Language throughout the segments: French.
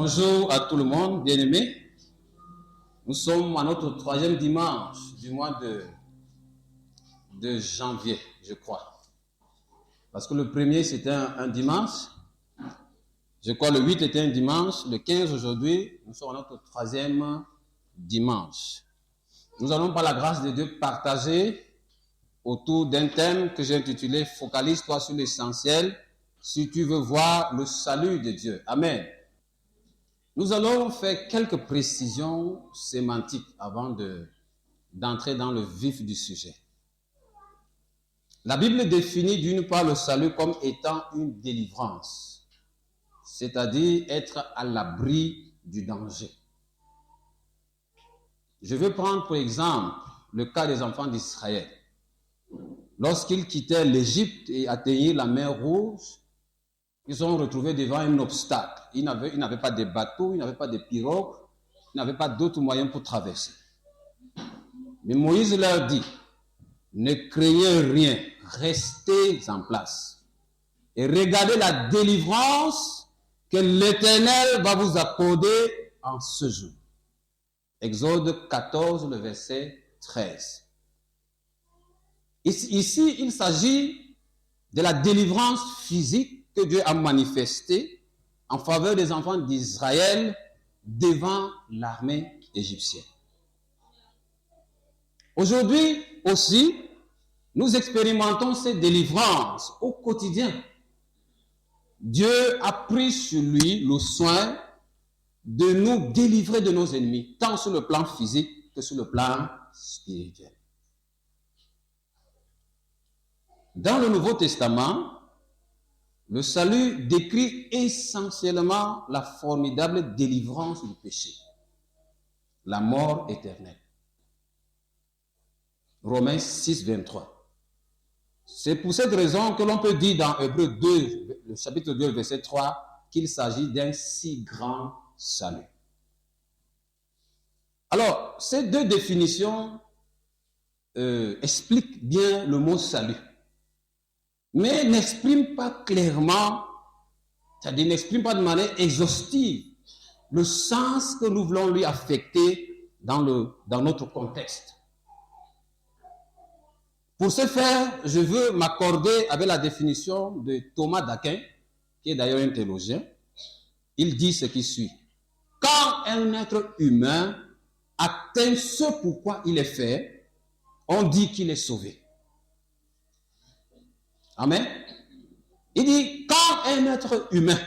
Bonjour à tout le monde, bien-aimés. Nous sommes à notre troisième dimanche du mois de janvier, je crois. Parce que le premier, c'était un dimanche. Je crois le 8 était un dimanche. Le 15 aujourd'hui, nous sommes à notre troisième dimanche. Nous allons, par la grâce de Dieu, partager autour d'un thème que j'ai intitulé « Focalise-toi sur l'essentiel si tu veux voir le salut de Dieu ». Amen. Nous allons faire quelques précisions sémantiques avant d'entrer dans le vif du sujet. La Bible définit d'une part le salut comme étant une délivrance, c'est-à-dire être à l'abri du danger. Je veux prendre pour exemple le cas des enfants d'Israël. Lorsqu'ils quittaient l'Égypte et atteignaient la mer Rouge, ils sont retrouvés devant un obstacle. Ils n'avaient pas de bateaux, ils n'avaient pas de pirogues, ils n'avaient pas d'autres moyens pour traverser. Mais Moïse leur dit, ne craignez rien, restez en place et regardez la délivrance que l'Éternel va vous accorder en ce jour. Exode 14, le verset 13. Ici, il s'agit de la délivrance physique que Dieu a manifesté en faveur des enfants d'Israël devant l'armée égyptienne. Aujourd'hui aussi, nous expérimentons cette délivrance au quotidien. Dieu a pris sur lui le soin de nous délivrer de nos ennemis, tant sur le plan physique que sur le plan spirituel. Dans le Nouveau Testament, le salut décrit essentiellement la formidable délivrance du péché, la mort éternelle. Romains 6, 23. C'est pour cette raison que l'on peut dire dans Hébreux 2, le chapitre 2, verset 3, qu'il s'agit d'un si grand salut. Alors, ces deux définitions expliquent bien le mot salut, mais n'exprime pas clairement, c'est-à-dire n'exprime pas de manière exhaustive le sens que nous voulons lui affecter dans notre contexte. Pour ce faire, je veux m'accorder avec la définition de Thomas d'Aquin, qui est d'ailleurs un théologien. Il dit ce qui suit. Quand un être humain atteint ce pourquoi il est fait, on dit qu'il est sauvé. Amen. Il dit, quand un être humain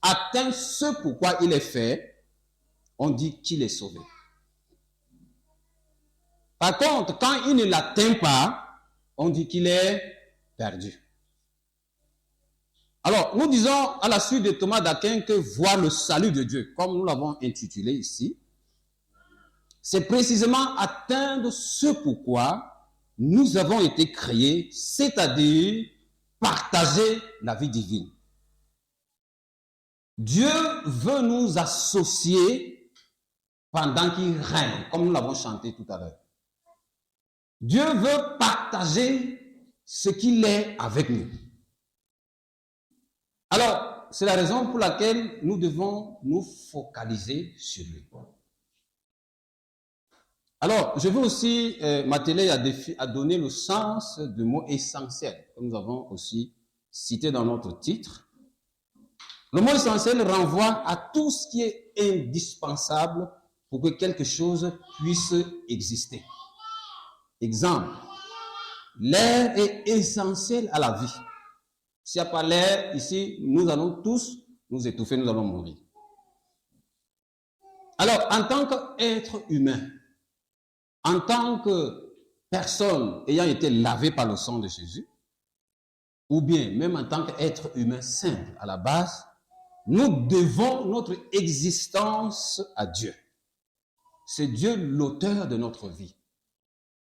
atteint ce pourquoi il est fait, on dit qu'il est sauvé. Par contre, quand il ne l'atteint pas, on dit qu'il est perdu. Alors, nous disons à la suite de Thomas d'Aquin que voir le salut de Dieu, comme nous l'avons intitulé ici, c'est précisément atteindre ce pourquoi nous avons été créés, c'est-à-dire partager la vie divine. Dieu veut nous associer pendant qu'il règne, comme nous l'avons chanté tout à l'heure. Dieu veut partager ce qu'il est avec nous. Alors, c'est la raison pour laquelle nous devons nous focaliser sur lui. Alors, je veux aussi m'atteler à donner le sens du mot essentiel, que nous avons aussi cité dans notre titre. Le mot essentiel renvoie à tout ce qui est indispensable pour que quelque chose puisse exister. Exemple, l'air est essentiel à la vie. S'il n'y a pas l'air, ici, nous allons tous nous étouffer, nous allons mourir. Alors, en tant qu'être humain, en tant que personne ayant été lavée par le sang de Jésus, ou bien même en tant qu'être humain simple à la base, nous devons notre existence à Dieu. C'est Dieu l'auteur de notre vie.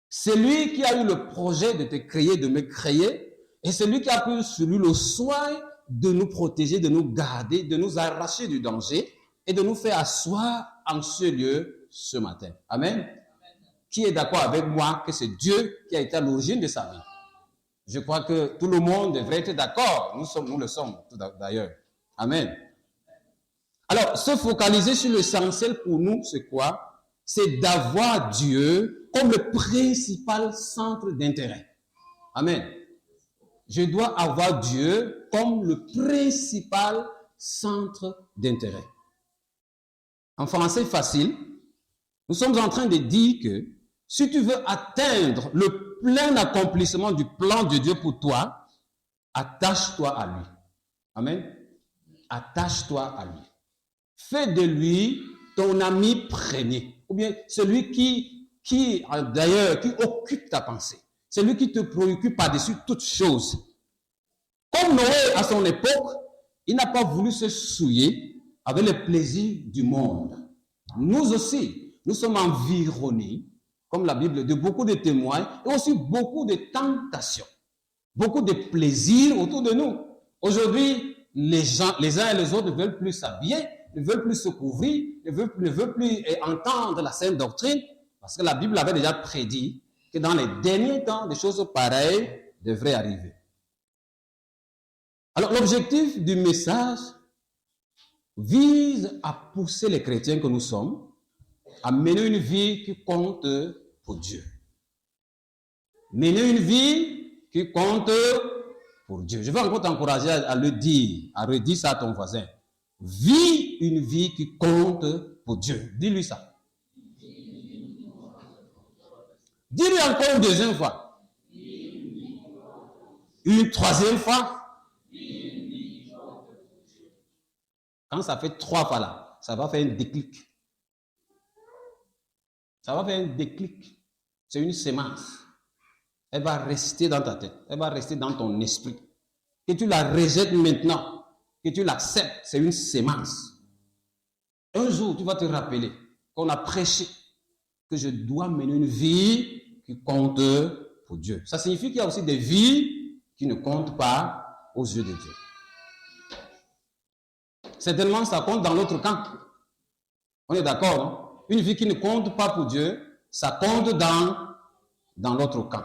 C'est lui qui a eu le projet de te créer, de me créer, et c'est lui qui a pris sur lui le soin de nous protéger, de nous garder, de nous arracher du danger et de nous faire asseoir en ce lieu ce matin. Amen. Qui est d'accord avec moi que c'est Dieu qui a été à l'origine de sa vie? Je crois que tout le monde devrait être d'accord. Nous le sommes d'ailleurs. Amen. Alors, se focaliser sur l'essentiel pour nous, c'est quoi? C'est d'avoir Dieu comme le principal centre d'intérêt. Amen. Je dois avoir Dieu comme le principal centre d'intérêt. En français facile, nous sommes en train de dire que si tu veux atteindre le plein accomplissement du plan de Dieu pour toi, attache-toi à lui. Amen. Attache-toi à lui. Fais de lui ton ami premier. Ou bien celui qui occupe ta pensée. Celui qui te préoccupe par-dessus toutes choses. Comme Noé à son époque, il n'a pas voulu se souiller avec les plaisirs du monde. Nous aussi, nous sommes environnés, comme la Bible, de beaucoup de témoins et aussi beaucoup de tentations, beaucoup de plaisirs autour de nous. Aujourd'hui, les uns et les autres ne veulent plus s'habiller, ne veulent plus se couvrir, ne veulent plus entendre la sainte doctrine, parce que la Bible avait déjà prédit que dans les derniers temps, des choses pareilles devraient arriver. Alors, l'objectif du message vise à pousser les chrétiens que nous sommes à mener une vie qui compte pour Dieu. Mener une vie qui compte pour Dieu. Je veux encore t'encourager à le dire, à redire ça à ton voisin. Vis une vie qui compte pour Dieu. Dis-lui ça. Dis-lui encore une deuxième fois. Une troisième fois. Quand ça fait 3 fois là, ça va faire un déclic. Ça va faire un déclic. C'est une sémence. Elle va rester dans ta tête. Elle va rester dans ton esprit. Que tu la rejettes maintenant, que tu l'acceptes, c'est une sémence. Un jour, tu vas te rappeler qu'on a prêché que je dois mener une vie qui compte pour Dieu. Ça signifie qu'il y a aussi des vies qui ne comptent pas aux yeux de Dieu. Certainement, ça compte dans l'autre camp. On est d'accord, non? Une vie qui ne compte pas pour Dieu, ça compte dans l'autre camp.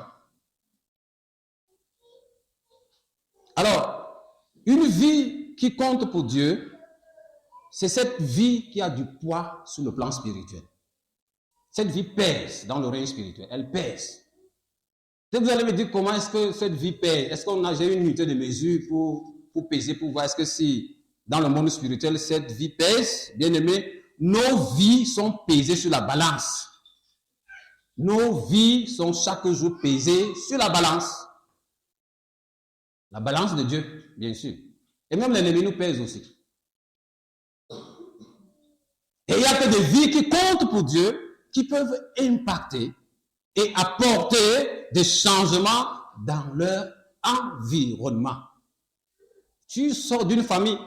Alors, une vie qui compte pour Dieu, c'est cette vie qui a du poids sur le plan spirituel. Cette vie pèse dans le règne spirituel. Elle pèse. Peut-être vous allez me dire comment est-ce que cette vie pèse. Est-ce qu'on a une unité de mesure pour peser, pour voir est-ce que si dans le monde spirituel cette vie pèse? Bien aimé, nos vies sont pesées sur la balance. Nos vies sont chaque jour pesées sur la balance. La balance de Dieu, bien sûr. Et même l'ennemi nous pèse aussi. Et il n'y a que des vies qui comptent pour Dieu, qui peuvent impacter et apporter des changements dans leur environnement. Tu sors d'une famille,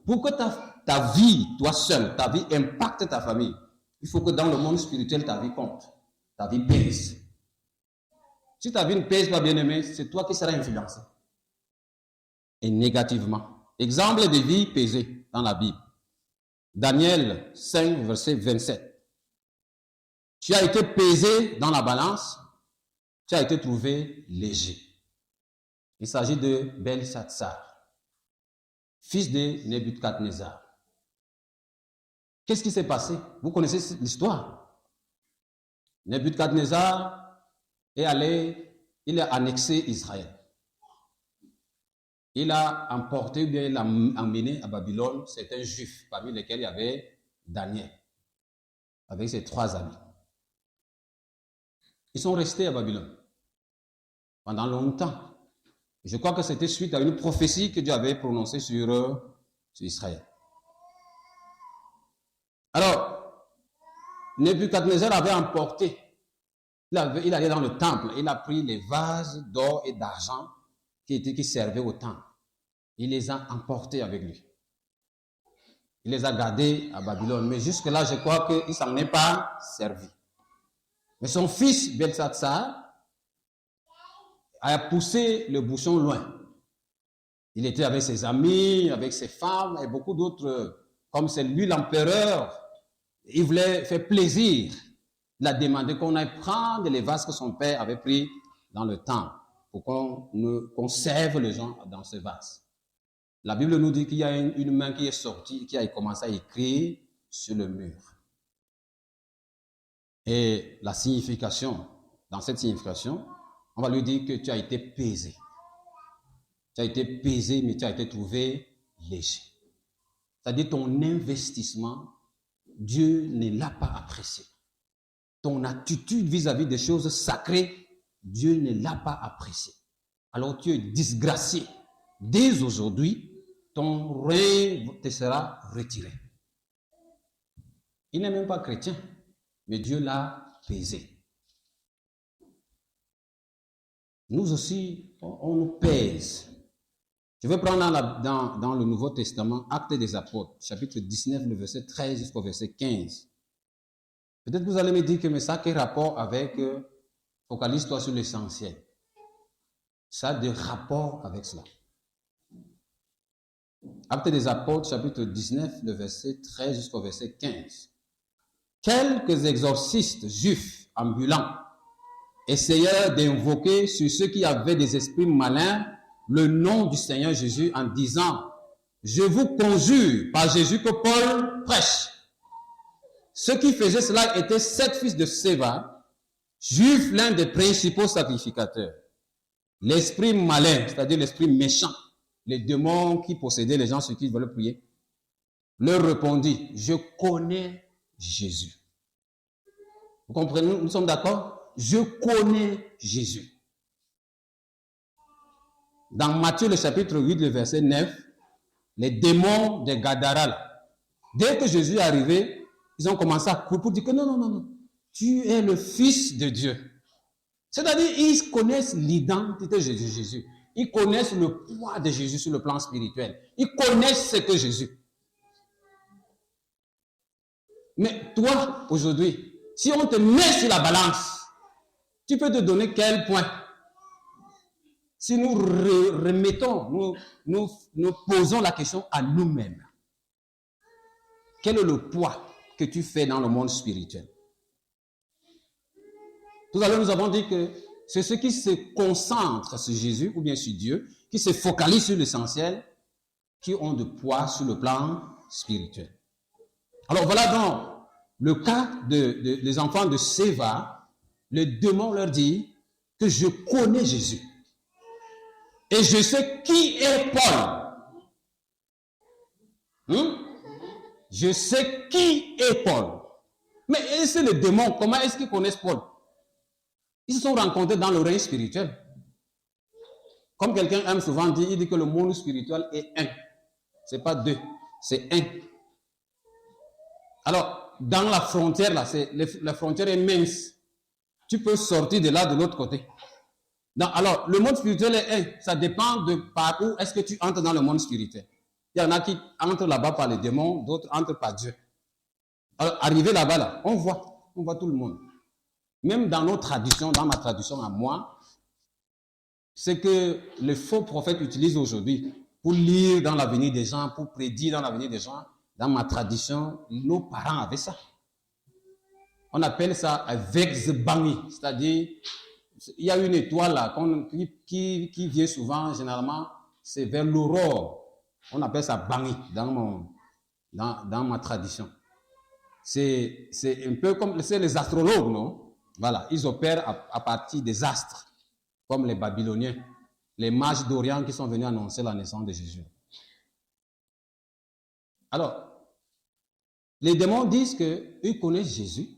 pour que ta vie, toi seul, ta vie impacte ta famille, il faut que dans le monde spirituel, ta vie compte. Ta vie pèse. Si ta vie ne pèse pas, bien aimé, c'est toi qui seras influencé. Et négativement. Exemple de vie pesée dans la Bible. Daniel 5, verset 27. Tu as été pesé dans la balance, tu as été trouvé léger. Il s'agit de Belshazzar, fils de Nebuchadnezzar. Qu'est-ce qui s'est passé? Vous connaissez l'histoire. Nebuchadnezzar est allé, il a annexé Israël. Il a emporté, ou bien il a emmené à Babylone certains juifs, parmi lesquels il y avait Daniel, avec ses 3 amis. Ils sont restés à Babylone pendant longtemps. Je crois que c'était suite à une prophétie que Dieu avait prononcée sur Israël. Alors, Nebuchadnezzar avait emporté, il allait dans le temple, il a pris les vases d'or et d'argent qui servaient au temple. Il les a emportés avec lui. Il les a gardés à Babylone. Mais jusque-là, je crois qu'il ne s'en est pas servi. Mais son fils, Belshazzar, a poussé le bouchon loin. Il était avec ses amis, avec ses femmes et beaucoup d'autres, comme c'est lui l'empereur. Il voulait faire plaisir. Il a demandé qu'on aille prendre les vases que son père avait pris dans le temple pour qu'on serve les gens dans ces vases. La Bible nous dit qu'il y a une main qui est sortie, qui a commencé à écrire sur le mur. Et la signification, dans cette signification, on va lui dire que tu as été pesé. Tu as été pesé, mais tu as été trouvé léger. C'est-à-dire ton investissement, Dieu ne l'a pas apprécié. Ton attitude vis-à-vis des choses sacrées, Dieu ne l'a pas apprécié. Alors tu es disgracié. Dès aujourd'hui, ton règne te sera retiré. Il n'est même pas chrétien, mais Dieu l'a pesé. Nous aussi, on nous pèse. Je vais prendre dans le Nouveau Testament, Actes des Apôtres, chapitre 19, le verset 13 jusqu'au verset 15. Peut-être que vous allez me dire que mais ça a quel rapport avec focalise-toi sur l'essentiel. Ça a des rapports avec cela. Actes des Apôtres, chapitre 19, le verset 13 jusqu'au verset 15. Quelques exorcistes juifs ambulants essayèrent d'invoquer sur ceux qui avaient des esprits malins le nom du Seigneur Jésus en disant « Je vous conjure par Jésus que Paul prêche ». Ceux qui faisaient cela étaient 7 fils de Séva, juifs, l'un des principaux sacrificateurs. L'esprit malin, c'est-à-dire l'esprit méchant, les démons qui possédaient les gens sur qui ils veulent prier, leur répondit « Je connais Jésus ». Vous comprenez, nous sommes d'accord? Je connais Jésus. Dans Matthieu, le chapitre 8, le verset 9, les démons des Gadara, dès que Jésus est arrivé, ils ont commencé à courir pour dire que non, tu es le Fils de Dieu. C'est-à-dire, ils connaissent l'identité de Jésus. Ils connaissent le poids de Jésus sur le plan spirituel. Ils connaissent ce que Jésus. Mais toi, aujourd'hui, si on te met sur la balance, tu peux te donner quel point? Si nous remettons, nous posons la question à nous-mêmes. Quel est le poids que tu fais dans le monde spirituel? Tout à l'heure, nous avons dit que c'est ceux qui se concentrent sur Jésus ou bien sur Dieu, qui se focalisent sur l'essentiel, qui ont de poids sur le plan spirituel. Alors voilà donc le cas des enfants de Séva. Le démon leur dit que je connais Jésus. Et je sais qui est Paul. Je sais qui est Paul. Mais c'est les démons, comment est-ce qu'ils connaissent Paul? Ils se sont rencontrés dans le règne spirituel. Comme quelqu'un aime souvent dire, il dit que le monde spirituel est un. Ce n'est pas deux, c'est un. Alors, dans la frontière, là, la frontière est mince. Tu peux sortir de là, de l'autre côté. Alors, le monde spirituel est un. Ça dépend de par où est-ce que tu entres dans le monde spirituel. Il y en a qui entrent là-bas par les démons, d'autres entrent par Dieu. Alors, arrivé là-bas, là, on voit tout le monde. Même dans nos traditions, dans ma tradition à moi, c'est que les faux prophètes utilisent aujourd'hui pour lire dans l'avenir des gens, pour prédire dans l'avenir des gens. Dans ma tradition, nos parents avaient ça. On appelle ça un Vexbani, c'est-à-dire, il y a une étoile là qui vient souvent, généralement, c'est vers l'aurore. On appelle ça Bani dans ma tradition. C'est un peu comme les astrologues, non? Voilà, ils opèrent à partir des astres, comme les Babyloniens, les mages d'Orient qui sont venus annoncer la naissance de Jésus. Alors, les démons disent qu'ils connaissent Jésus,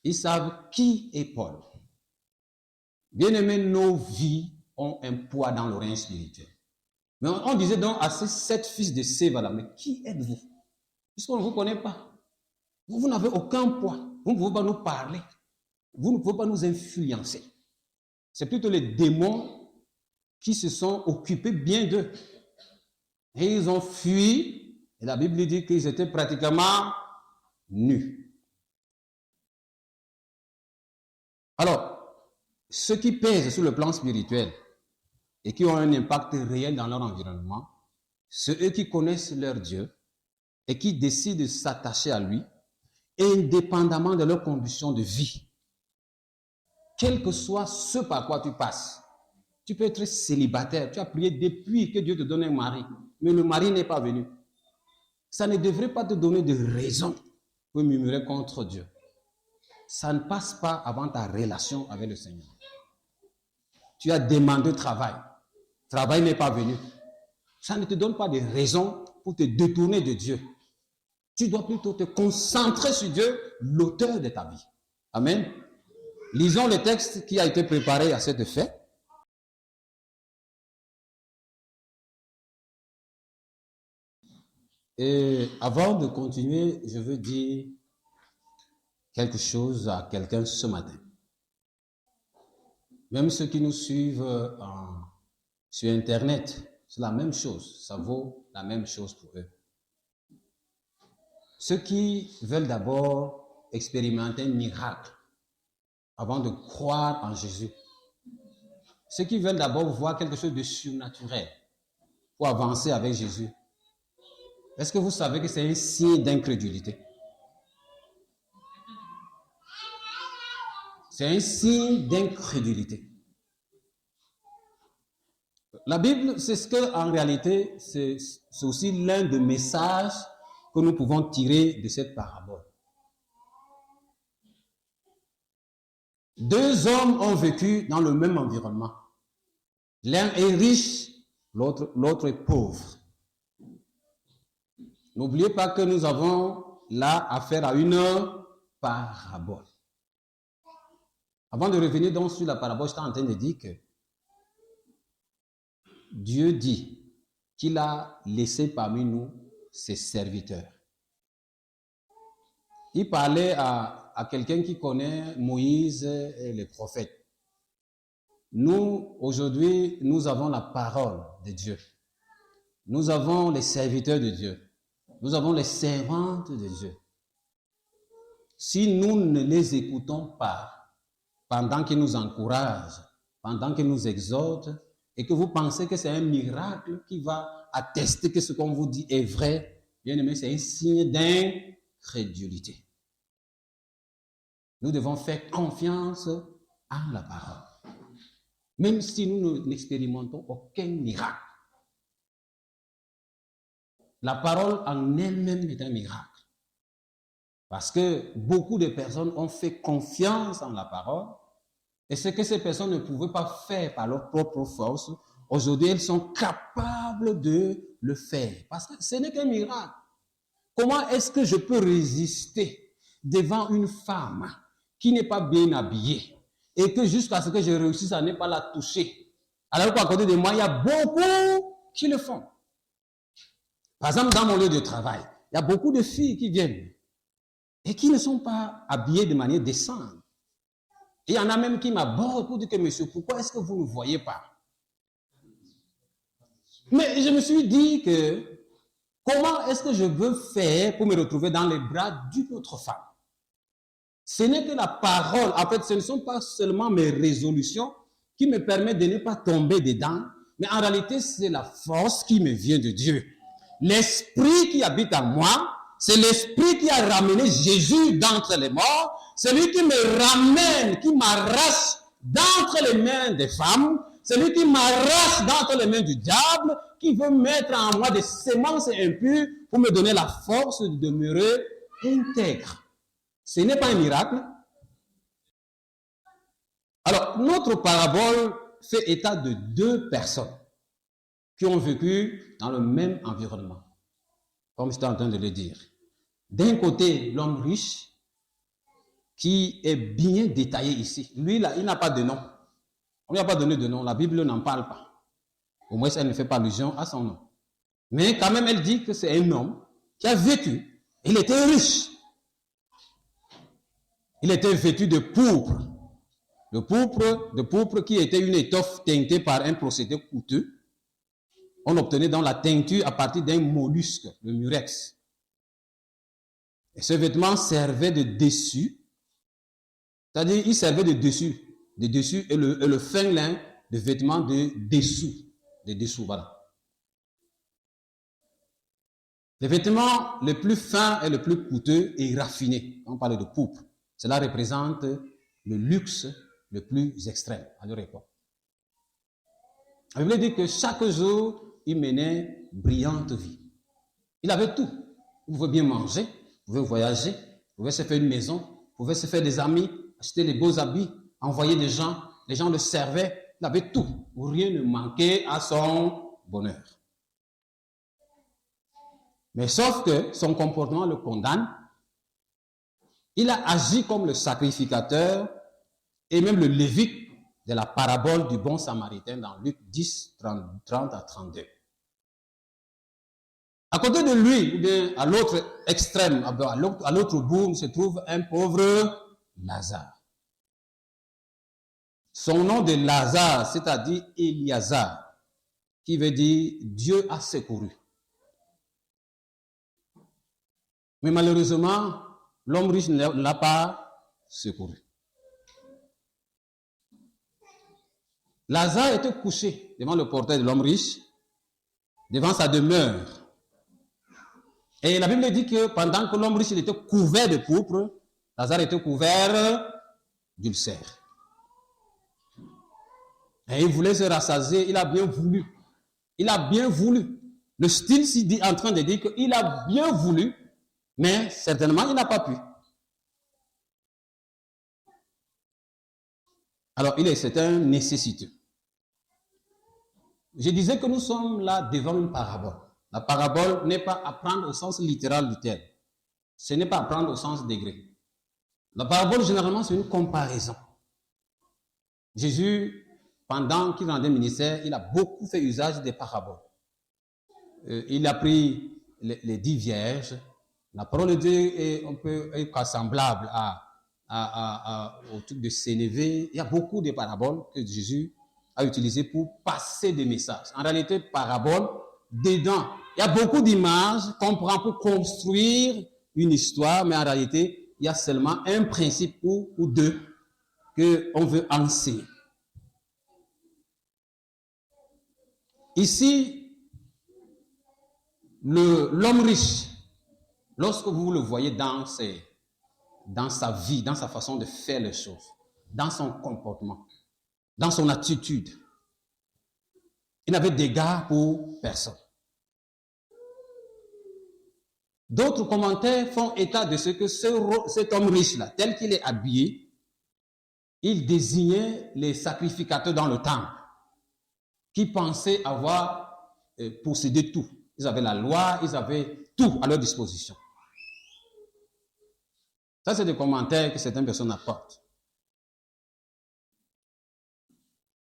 ils savent qui est Paul. Bien-aimés, nos vies ont un poids dans le règne spirituel. Mais on disait donc à ces 7 fils de Séva là, mais qui êtes-vous? Puisqu'on ne vous connaît pas. Vous n'avez aucun poids. Vous ne pouvez pas nous parler. Vous ne pouvez pas nous influencer. C'est plutôt les démons qui se sont occupés bien d'eux. Et ils ont fui. Et la Bible dit qu'ils étaient pratiquement nus. Alors, ceux qui pèsent sur le plan spirituel et qui ont un impact réel dans leur environnement, c'est eux qui connaissent leur Dieu et qui décident de s'attacher à lui, indépendamment de leur condition de vie. Quel que soit ce par quoi tu passes, Tu peux être célibataire. Tu as prié depuis que Dieu te donne un mari. Mais le mari n'est pas venu. Ça ne devrait pas te donner de raison pour murmurer contre Dieu. Ça ne passe pas avant ta relation avec le Seigneur. Tu as demandé travail. Travail n'est pas venu. Ça ne te donne pas de raison pour te détourner de Dieu. Tu dois plutôt te concentrer sur Dieu, l'auteur de ta vie. Amen. Lisons le texte qui a été préparé à cet effet. Et avant de continuer, je veux dire quelque chose à quelqu'un ce matin. Même ceux qui nous suivent sur Internet, c'est la même chose. Ça vaut la même chose pour eux. Ceux qui veulent d'abord expérimenter un miracle avant de croire en Jésus. Ceux qui veulent d'abord voir quelque chose de surnaturel pour avancer avec Jésus. Est-ce que vous savez que c'est un signe d'incrédulité? C'est un signe d'incrédulité. La Bible, c'est ce que, en réalité, c'est aussi l'un des messages que nous pouvons tirer de cette parabole. Deux hommes ont vécu dans le même environnement. L'un est riche, l'autre est pauvre. N'oubliez pas que nous avons là affaire à une parabole. Avant de revenir donc sur la parabole, j'étais en train de dire que Dieu dit qu'il a laissé parmi nous ses serviteurs. Il parlait à quelqu'un qui connaît Moïse et les prophètes. Nous, aujourd'hui, nous avons la parole de Dieu. Nous avons les serviteurs de Dieu. Nous avons les servantes de Dieu. Si nous ne les écoutons pas, pendant qu'ils nous encouragent, pendant qu'ils nous exhortent, et que vous pensez que c'est un miracle qui va attester que ce qu'on vous dit est vrai, bien aimé, c'est un signe d'incrédulité. Nous devons faire confiance en la parole. Même si nous n'expérimentons aucun miracle. La parole en elle-même est un miracle. Parce que beaucoup de personnes ont fait confiance en la parole. Et ce que ces personnes ne pouvaient pas faire par leur propre force, aujourd'hui, elles sont capables de le faire. Parce que ce n'est qu'un miracle. Comment est-ce que je peux résister devant une femme qui n'est pas bien habillée et que jusqu'à ce que je réussisse à ne pas la toucher? Alors qu'à côté de moi, il y a beaucoup qui le font. Par exemple, dans mon lieu de travail, il y a beaucoup de filles qui viennent et qui ne sont pas habillées de manière décente. Et il y en a même qui m'abordent pour dire que monsieur, pourquoi est-ce que vous ne voyez pas? Mais je me suis dit que comment est-ce que je veux faire pour me retrouver dans les bras d'une autre femme? Ce n'est que la parole. En fait, ce ne sont pas seulement mes résolutions qui me permettent de ne pas tomber dedans, mais en réalité, c'est la force qui me vient de Dieu. L'esprit qui habite en moi, c'est l'esprit qui a ramené Jésus d'entre les morts. C'est lui qui me ramène, qui m'arrache d'entre les mains des femmes. C'est lui qui m'arrache d'entre les mains du diable, qui veut mettre en moi des semences impures pour me donner la force de demeurer intègre. Ce n'est pas un miracle. Alors, notre parabole fait état de deux personnes qui ont vécu dans le même environnement, comme j'étais en train de le dire. D'un côté, l'homme riche, qui est bien détaillé ici. Lui, là, il n'a pas de nom. On ne lui a pas donné de nom. La Bible n'en parle pas. Au moins, elle ne fait pas allusion à son nom. Mais quand même, elle dit que c'est un homme qui a vécu. Il était riche. Il était vêtu de pourpre. De pourpre qui était une étoffe teintée par un procédé coûteux. On obtenait donc la teinture à partir d'un mollusque, le murex. Et ce vêtement servait de dessus. C'est-à-dire, il servait de dessus et le fin lin de vêtements de dessous, voilà. Les vêtements les plus fins et les plus coûteux et raffinés, on parle de pourpre. Cela représente le luxe le plus extrême à leur époque. La Bible dit que chaque jour, il menait brillante vie. Il avait tout. Il pouvait bien manger, il pouvait voyager, il pouvait se faire une maison, il pouvait se faire des amis, acheter des beaux habits, envoyer des gens, les gens le servaient. Il avait tout. Rien ne manquait à son bonheur. Mais sauf que son comportement le condamne. Il a agi comme le sacrificateur et même le lévite de la parabole du bon samaritain dans Luc 10, 30 à 32. À côté de lui, ou bien à l'autre extrême, à l'autre bout, se trouve un pauvre Lazare. Son nom de Lazare, c'est-à-dire Eliazar, qui veut dire Dieu a secouru. Mais malheureusement, l'homme riche ne l'a pas secouru. Lazare était couché devant le portail de l'homme riche, devant sa demeure. Et la Bible dit que pendant que l'homme riche était couvert de pourpre, Lazare était couvert d'ulcères. Et il voulait se rassasier, il a bien voulu. Il a bien voulu. Le style ici dit en train de dire qu'il a bien voulu, mais certainement il n'a pas pu. Alors c'est un nécessiteux. Je disais que nous sommes là devant une parabole. La parabole n'est pas à prendre au sens littéral du terme. Ce n'est pas à prendre au sens degré. La parabole, généralement, c'est une comparaison. Jésus, pendant qu'il rendait ministère, il a beaucoup fait usage des paraboles. Il a pris les 10 vierges. La parole de Dieu est semblable au truc de Sénévé. Il y a beaucoup de paraboles que Jésus a utilisées pour passer des messages. En réalité, parabole, dedans, il y a beaucoup d'images qu'on prend pour construire une histoire, mais en réalité, il y a seulement un principe ou deux qu'on veut enseigner. Ici, l'homme riche, lorsque vous le voyez dans sa vie, dans sa façon de faire les choses, dans son comportement, dans son attitude, il n'avait d'égard pour personne. D'autres commentaires font état de ce que cet homme riche-là, tel qu'il est habillé, il désignait les sacrificateurs dans le temple, qui pensaient avoir possédé tout. Ils avaient la loi, ils avaient tout à leur disposition. Ça, c'est des commentaires que certaines personnes apportent.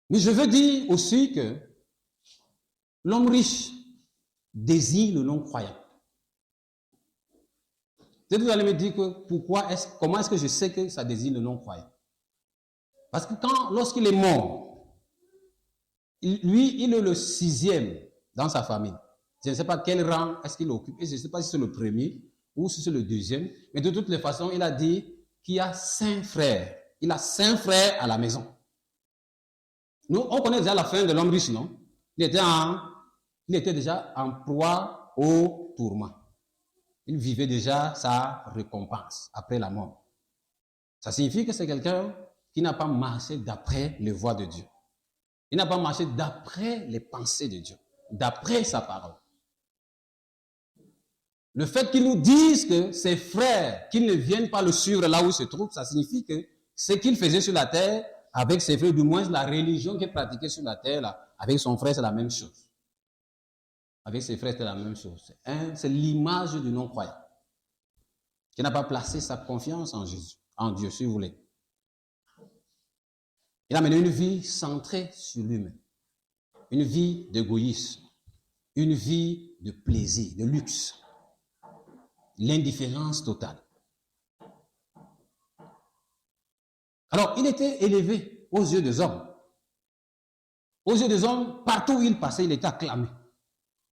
Mais je veux dire aussi que l'homme riche désigne le non-croyant. Peut-être vous allez me dire que comment est-ce que je sais que ça désigne le non-croyant? Parce que lorsqu'il est mort, lui, il est le 6e dans sa famille. Je ne sais pas quel rang est-ce qu'il occupe, et je ne sais pas si c'est le premier ou si c'est le 2e, mais de toutes les façons, il a dit qu'il y a 5 frères. Il a 5 frères à la maison. Nous, on connaît déjà la fin de l'homme riche, non? Il était déjà en proie au tourment. Il vivait déjà sa récompense après la mort. Ça signifie que c'est quelqu'un qui n'a pas marché d'après les voies de Dieu. Il n'a pas marché d'après les pensées de Dieu, d'après sa parole. Le fait qu'il nous dise que ses frères, qu'ils ne viennent pas le suivre là où il se trouve, ça signifie que ce qu'il faisait sur la terre, avec ses frères, du moins la religion qu'il pratiquait sur la terre, là, avec son frère, c'est la même chose. Avec ses frères, c'est la même chose. C'est l'image du non-croyant, qui n'a pas placé sa confiance en Jésus, en Dieu, si vous voulez. Il a mené une vie centrée sur lui-même, une vie d'égoïsme, une vie de plaisir, de luxe, l'indifférence totale. Alors, il était élevé aux yeux des hommes. Aux yeux des hommes, partout où il passait, il était acclamé.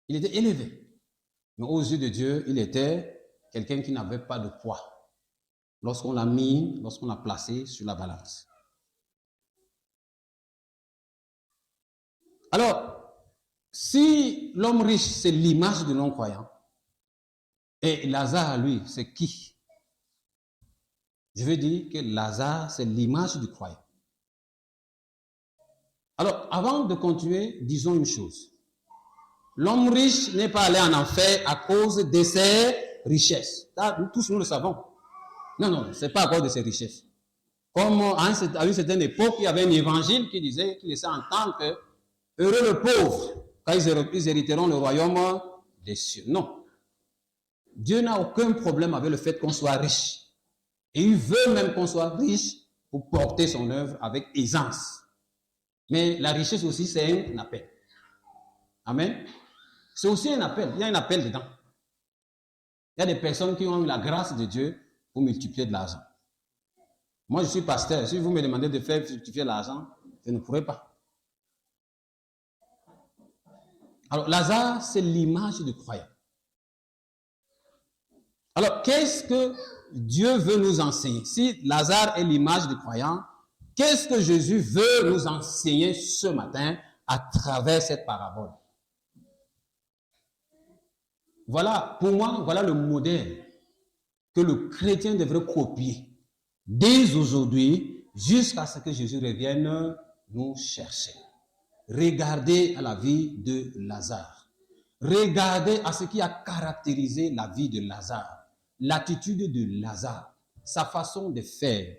Il était élevé. Mais aux yeux de Dieu, il était quelqu'un qui n'avait pas de poids lorsqu'on l'a placé sur la balance. Alors, si l'homme riche, c'est l'image du non-croyant, et Lazare, lui, c'est qui? Je veux dire que Lazare, c'est l'image du croyant. Alors, avant de continuer, disons une chose. L'homme riche n'est pas allé en enfer à cause de ses richesses. Ça, tous nous le savons. Non, c'est pas à cause de ses richesses. Comme à une certaine époque, il y avait un évangile qui disait, qui laissait entendre que heureux le pauvre, quand ils hériteront le royaume des cieux. Non. Dieu n'a aucun problème avec le fait qu'on soit riche. Et il veut même qu'on soit riche pour porter son œuvre avec aisance. Mais la richesse aussi, c'est un appel. Amen. C'est aussi un appel. Il y a un appel dedans. Il y a des personnes qui ont eu la grâce de Dieu pour multiplier de l'argent. Moi, je suis pasteur. Si vous me demandez de faire multiplier l'argent, je ne pourrai pas. Alors, Lazare, c'est l'image du croyant. Alors, qu'est-ce que Dieu veut nous enseigner? Si Lazare est l'image du croyant, qu'est-ce que Jésus veut nous enseigner ce matin à travers cette parabole? Voilà, pour moi, voilà le modèle que le chrétien devrait copier dès aujourd'hui jusqu'à ce que Jésus revienne nous chercher. Regardez à la vie de Lazare. Regardez à ce qui a caractérisé la vie de Lazare. L'attitude de Lazare, sa façon de faire,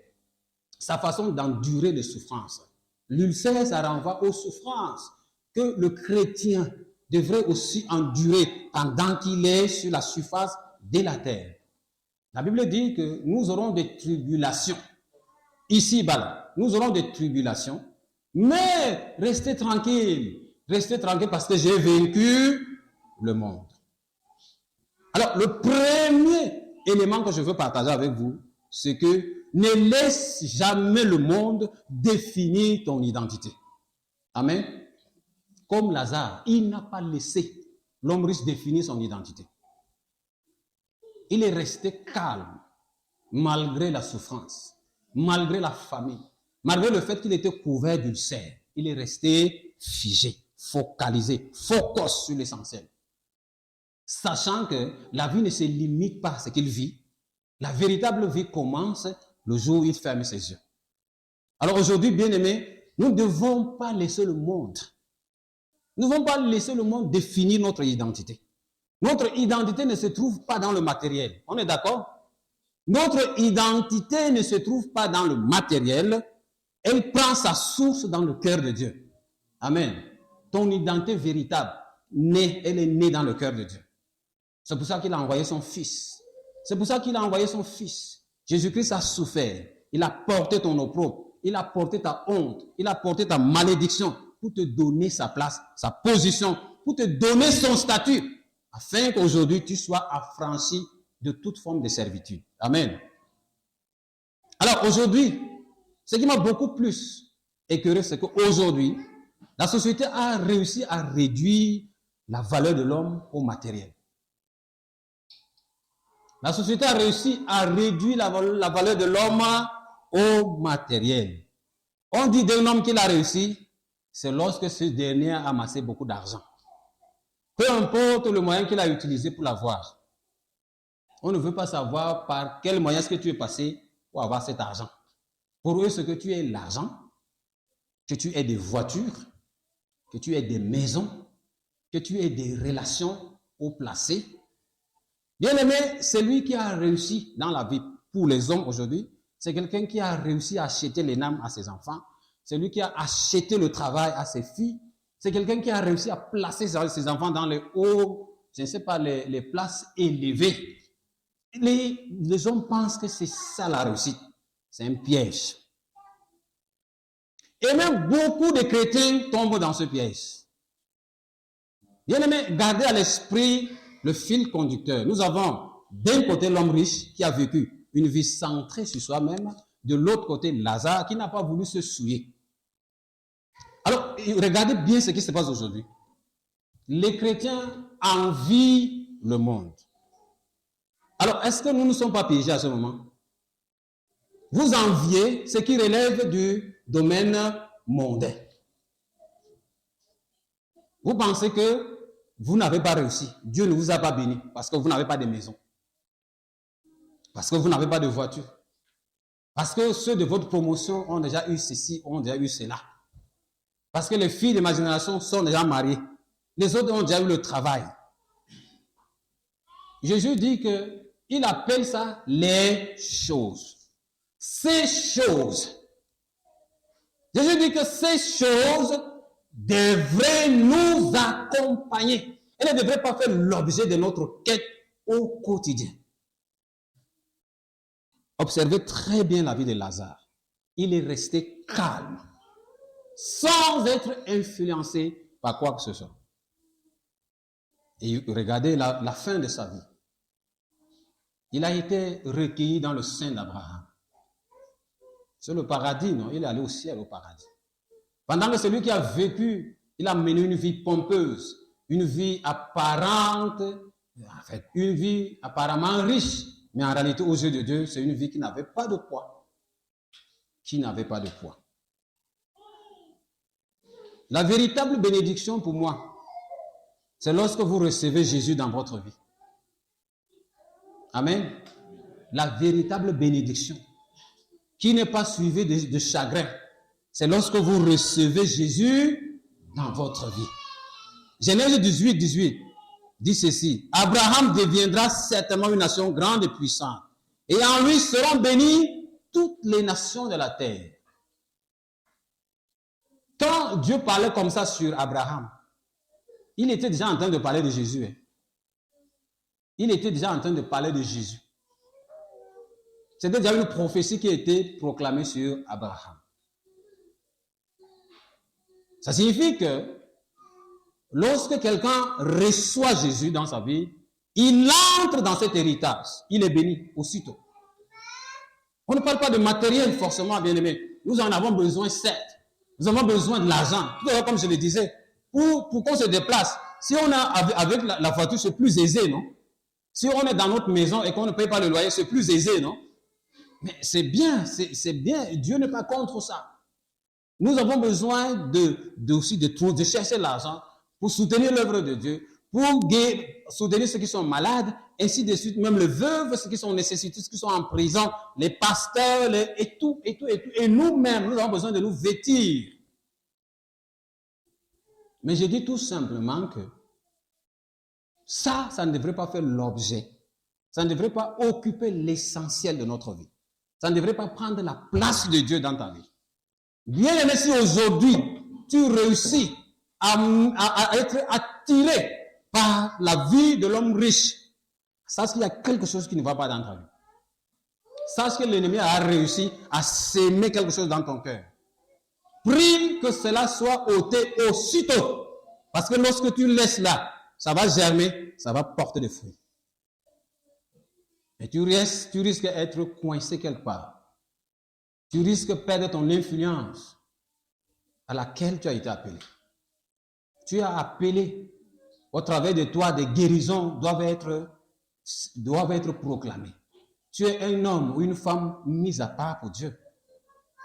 sa façon d'endurer les souffrances. L'ulcère, ça renvoie aux souffrances que le chrétien devrait aussi endurer pendant qu'il est sur la surface de la terre. La Bible dit que nous aurons des tribulations. Ici-bas, nous aurons des tribulations. Mais restez tranquille parce que j'ai vaincu le monde. Alors, le premier élément que je veux partager avec vous, c'est que ne laisse jamais le monde définir ton identité. Amen. Comme Lazare, il n'a pas laissé l'homme riche définir son identité. Il est resté calme, malgré la souffrance, malgré la famine, malgré le fait qu'il était couvert d'ulcères. Il est resté figé, focalisé, focus sur l'essentiel. Sachant que la vie ne se limite pas à ce qu'il vit, la véritable vie commence le jour où il ferme ses yeux. Alors aujourd'hui, bien-aimés, nous ne devons pas laisser le monde. Nous ne devons pas laisser le monde définir notre identité. Notre identité ne se trouve pas dans le matériel. On est d'accord? Notre identité ne se trouve pas dans le matériel. Elle prend sa source dans le cœur de Dieu. Amen. Ton identité véritable, elle est née dans le cœur de Dieu. C'est pour ça qu'il a envoyé son Fils. C'est pour ça qu'il a envoyé son Fils. Jésus-Christ a souffert. Il a porté ton opprobre. Il a porté ta honte. Il a porté ta malédiction pour te donner sa place, sa position, pour te donner son statut, afin qu'aujourd'hui tu sois affranchi de toute forme de servitude. Amen. Alors aujourd'hui, ce qui m'a beaucoup plus écœuré, c'est qu'aujourd'hui, la société a réussi à réduire la valeur de l'homme au matériel. La société a réussi à réduire la valeur de l'homme au matériel. On dit d'un homme qu'il a réussi, c'est lorsque ce dernier a amassé beaucoup d'argent. Peu importe le moyen qu'il a utilisé pour l'avoir. On ne veut pas savoir par quel moyen est-ce que tu es passé pour avoir cet argent. Pour eux, ce que tu aies l'argent, que tu aies des voitures, que tu aies des maisons, que tu aies des relations haut placées. Bien aimé, celui qui a réussi dans la vie pour les hommes aujourd'hui, c'est quelqu'un qui a réussi à acheter les âmes à ses enfants. C'est lui qui a acheté le travail à ses filles. C'est quelqu'un qui a réussi à placer ses enfants dans les hauts, je ne sais pas, les places élevées. Les hommes pensent que c'est ça la réussite. C'est un piège. Et même beaucoup de chrétiens tombent dans ce piège. Bien aimé, gardez à l'esprit le fil conducteur. Nous avons d'un côté l'homme riche qui a vécu une vie centrée sur soi-même, de l'autre côté Lazare qui n'a pas voulu se souiller. Alors, regardez bien ce qui se passe aujourd'hui. Les chrétiens envient le monde. Alors, est-ce que nous ne sommes pas piégés à ce moment? Vous enviez ce qui relève du domaine mondain. Vous pensez que vous n'avez pas réussi. Dieu ne vous a pas béni parce que vous n'avez pas de maison. Parce que vous n'avez pas de voiture. Parce que ceux de votre promotion ont déjà eu ceci, ont déjà eu cela. Parce que les filles de ma génération sont déjà mariées. Les autres ont déjà eu le travail. Jésus dit qu'il appelle ça les choses. Ces choses. Jésus dit que ces choses devraient nous accompagner. Elles ne devraient pas faire l'objet de notre quête au quotidien. Observez très bien la vie de Lazare. Il est resté calme, sans être influencé par quoi que ce soit. Et regardez la fin de sa vie. Il a été recueilli dans le sein d'Abraham. C'est le paradis, non? Il est allé au ciel, au paradis. Pendant que celui qui a vécu, il a mené une vie pompeuse, une vie apparente, en fait, une vie apparemment riche, mais en réalité, aux yeux de Dieu, c'est une vie qui n'avait pas de poids. Qui n'avait pas de poids. La véritable bénédiction pour moi, c'est lorsque vous recevez Jésus dans votre vie. Amen. La véritable bénédiction, qui n'est pas suivie de chagrin, c'est lorsque vous recevez Jésus dans votre vie. Genèse 18, 18 dit ceci: Abraham deviendra certainement une nation grande et puissante, et en lui seront bénies toutes les nations de la terre. Quand Dieu parlait comme ça sur Abraham, il était déjà en train de parler de Jésus. Il était déjà en train de parler de Jésus. C'était déjà une prophétie qui a été proclamée sur Abraham. Ça signifie que lorsque quelqu'un reçoit Jésus dans sa vie, il entre dans cet héritage. Il est béni aussitôt. On ne parle pas de matériel forcément, bien aimé. Nous en avons besoin, certes. Nous avons besoin de l'argent. Tout à l'heure, comme je le disais, pour qu'on se déplace. Si on a avec la voiture, c'est plus aisé, non? Si on est dans notre maison et qu'on ne paye pas le loyer, c'est plus aisé, non? Mais c'est bien, c'est bien. Dieu n'est pas contre ça. Nous avons besoin aussi de chercher l'argent pour soutenir l'œuvre de Dieu, pour soutenir ceux qui sont malades, ainsi de suite, même les veuves, ceux qui sont nécessités, ceux qui sont en prison, les pasteurs, et tout. Et nous-mêmes, nous avons besoin de nous vêtir. Mais je dis tout simplement que ça ne devrait pas faire l'objet. Ça ne devrait pas occuper l'essentiel de notre vie. Ça ne devrait pas prendre la place de Dieu dans ta vie. Bien aimé, si aujourd'hui, tu réussis à être attiré par la vie de l'homme riche, sache qu'il y a quelque chose qui ne va pas dans ta vie. Sache que l'ennemi a réussi à s'aimer quelque chose dans ton cœur. Prie que cela soit ôté aussitôt. Parce que lorsque tu laisses là, ça va germer, ça va porter des fruits. Et tu risques d'être coincé quelque part. Tu risques de perdre ton influence à laquelle tu as été appelé. Tu es appelé, au travers de toi, des guérisons doivent être proclamées. Tu es un homme ou une femme mise à part pour Dieu.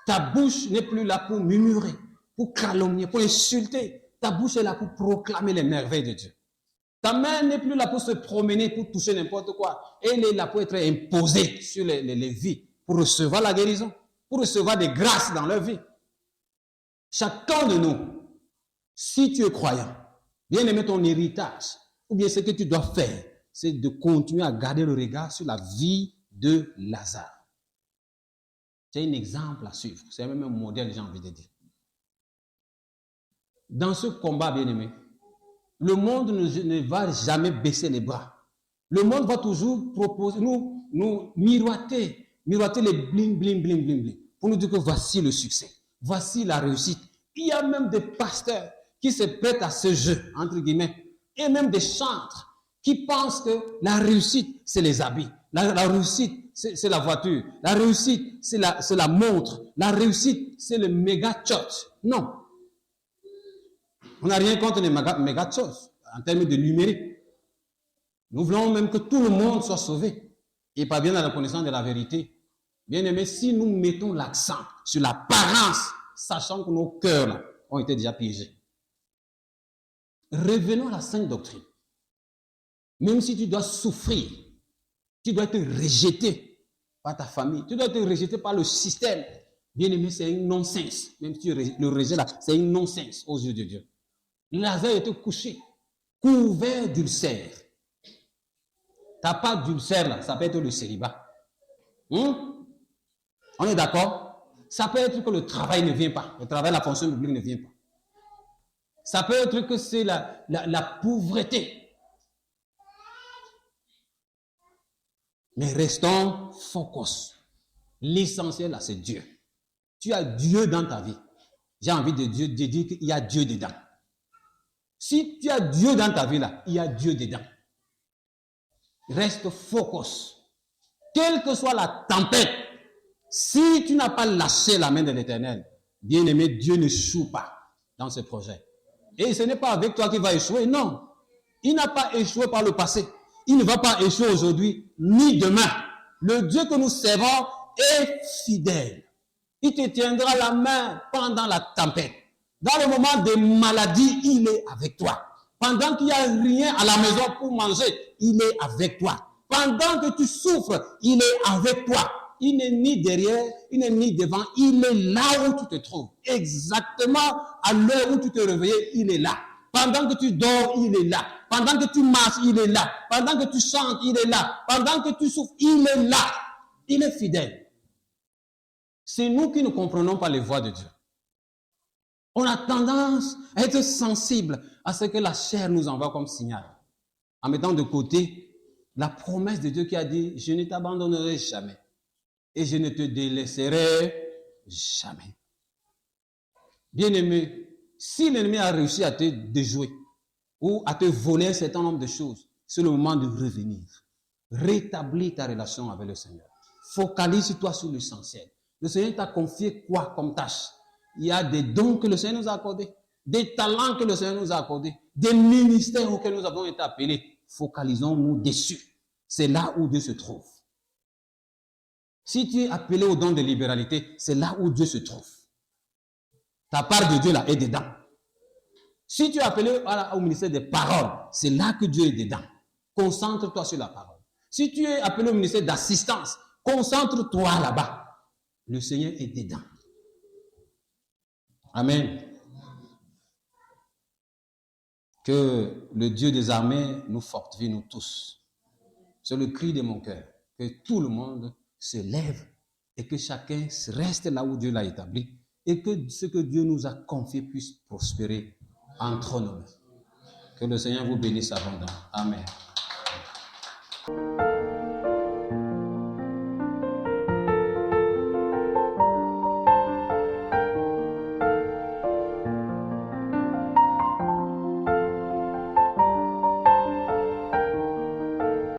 Ta bouche n'est plus là pour murmurer, pour calomnier, pour insulter. Ta bouche est là pour proclamer les merveilles de Dieu. Ta main n'est plus là pour se promener, pour toucher n'importe quoi. Elle est là pour être imposée sur les vies, pour recevoir la guérison, pour recevoir des grâces dans leur vie. Chacun de nous, si tu es croyant, bien aimer ton héritage, ou bien ce que tu dois faire, c'est de continuer à garder le regard sur la vie de Lazare. C'est un exemple à suivre. C'est même un modèle, j'ai envie de dire. Dans ce combat, bien aimé, le monde ne va jamais baisser les bras. Le monde va toujours proposer, nous miroiter les bling, bling, bling, bling, bling, pour nous dire que voici le succès, voici la réussite. Il y a même des pasteurs qui se prêtent à ce jeu, entre guillemets, et même des chantres qui pensent que la réussite, c'est les habits. La réussite, c'est la voiture. La réussite, c'est la montre. La réussite, c'est le méga church. Non. On n'a rien contre les méga church en termes de numérique. Nous voulons même que tout le monde soit sauvé et parvienne à la connaissance de la vérité. Bien aimé, si nous mettons l'accent sur l'apparence, sachant que nos cœurs là, ont été déjà piégés. Revenons à la sainte doctrine. Même si tu dois souffrir, tu dois être rejeté par ta famille, tu dois être rejeté par le système, Bien-aimé, c'est un non-sens. Même si le rejet là, c'est un non-sens aux yeux de Dieu. Lazare était couché, couvert d'ulcères. T'as pas d'ulcère là, ça peut être le célibat. On est d'accord? Ça peut être que le travail ne vient pas. Le travail, la fonction publique ne vient pas. Ça peut être que c'est la pauvreté. Mais restons focus. L'essentiel là, c'est Dieu. Tu as Dieu dans ta vie. J'ai envie de dire qu'il y a Dieu dedans. Si tu as Dieu dans ta vie là, il y a Dieu dedans. Reste focus. Quelle que soit la tempête, si tu n'as pas lâché la main de l'Éternel, bien-aimé, Dieu ne échoue pas dans ce projet. Et ce n'est pas avec toi qu'il va échouer, non. Il n'a pas échoué par le passé. Il ne va pas échouer aujourd'hui, ni demain. Le Dieu que nous servons est fidèle. Il te tiendra la main pendant la tempête. Dans le moment des maladies, il est avec toi. Pendant qu'il n'y a rien à la maison pour manger, il est avec toi. Pendant que tu souffres, il est avec toi. Il n'est ni derrière, il n'est ni devant, il est là où tu te trouves. Exactement à l'heure où tu te réveilles, il est là. Pendant que tu dors, il est là. Pendant que tu marches, il est là. Pendant que tu chantes, il est là. Pendant que tu souffres, il est là. Il est fidèle. C'est nous qui ne comprenons pas les voies de Dieu. On a tendance à être sensible à ce que la chair nous envoie comme signal, en mettant de côté la promesse de Dieu qui a dit « Je ne t'abandonnerai jamais et je ne te délaisserai jamais ». Bien-aimé, si l'ennemi a réussi à te déjouer ou à te voler un certain nombre de choses, c'est le moment de revenir. Rétablis ta relation avec le Seigneur. Focalise-toi sur l'essentiel. Le Seigneur t'a confié quoi comme tâche? Il y a des dons que le Seigneur nous a accordés, des talents que le Seigneur nous a accordés, des ministères auxquels nous avons été appelés. Focalisons-nous dessus. C'est là où Dieu se trouve. Si tu es appelé au don de libéralité, c'est là où Dieu se trouve. Ta part de Dieu là est dedans. Si tu es appelé au ministère des paroles, c'est là que Dieu est dedans. Concentre-toi sur la parole. Si tu es appelé au ministère d'assistance, concentre-toi là-bas. Le Seigneur est dedans. Amen. Que le Dieu des armées nous fortifie, nous tous. C'est le cri de mon cœur. Que tout le monde se lève et que chacun reste là où Dieu l'a établi et que ce que Dieu nous a confié puisse prospérer entre nos mains. Que le Seigneur vous bénisse abondamment. Amen.